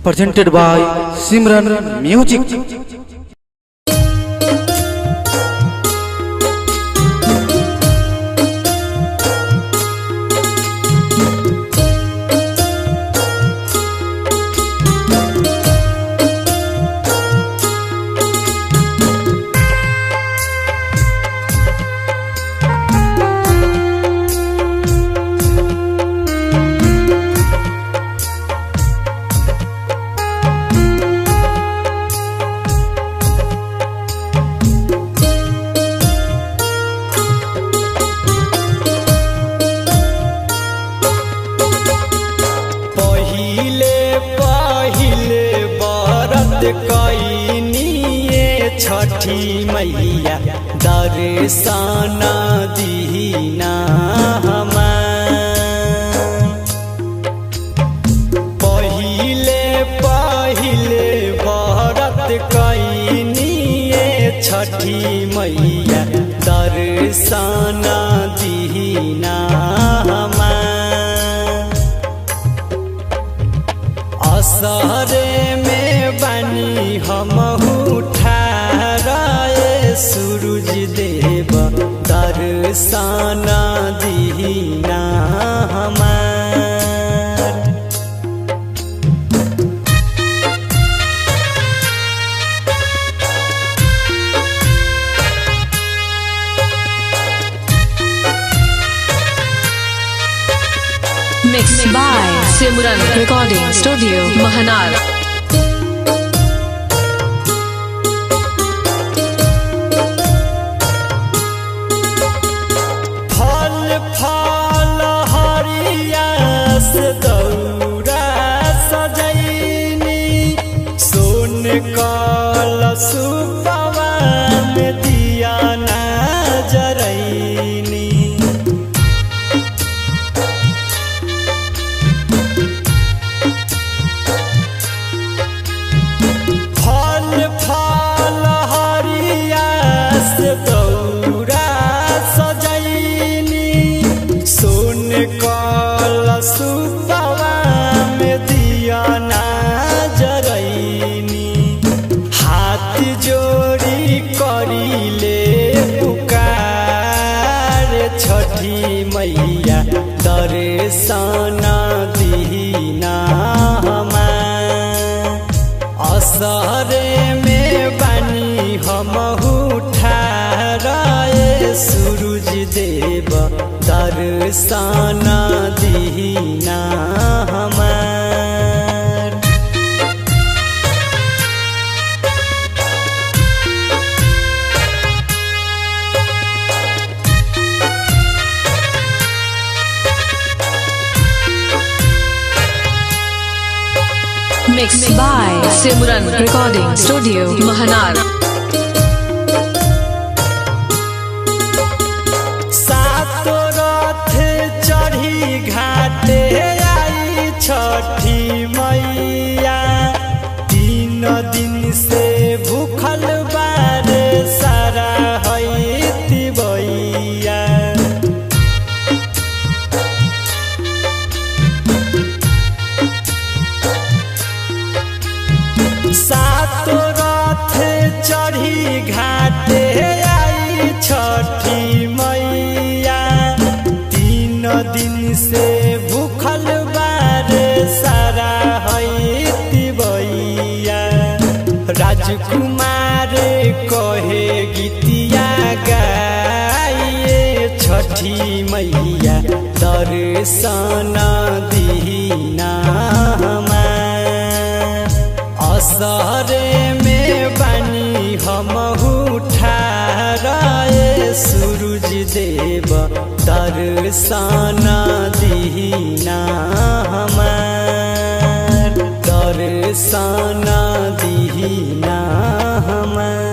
presented by Simran Music. छठी मैया दर्शन दीना पहिले व्रत कैनिए छठी मैया दर्शन दीना असरे में बनी हमहू सूरज देव दर्शन दीना हमार। Mixed by Simran Recording Studio, Mahanar. फल हरिया से दौरा सजैनी सोन कलशुपवा में दिया ना जरैनी फल हरिया से दौरा कलशुपवा में दिया ना जरैनी हाथ जोड़ी करिले पुकार छठी मैया दर्शन दीना असरे में बनी हमहू ठाराए सूरज देव दर्शन दीना हमार। Mixed by Simran Recording Studio, Mahanar. घाटे आई छठी मैया 3 दिन से भूखल बारे सारा हईती बैया सातो रथ चढ़ी घाटे आई छठी मैया 3 दिन से भूखल बारे सारा हईती बैया राजकुमार कहे गीतिया गाइए छठी मैया दर्शन दीना असरे में बनी हमहू ठाराए सूरज देव दर्शन दीना हमार दर्शन दीना हमार।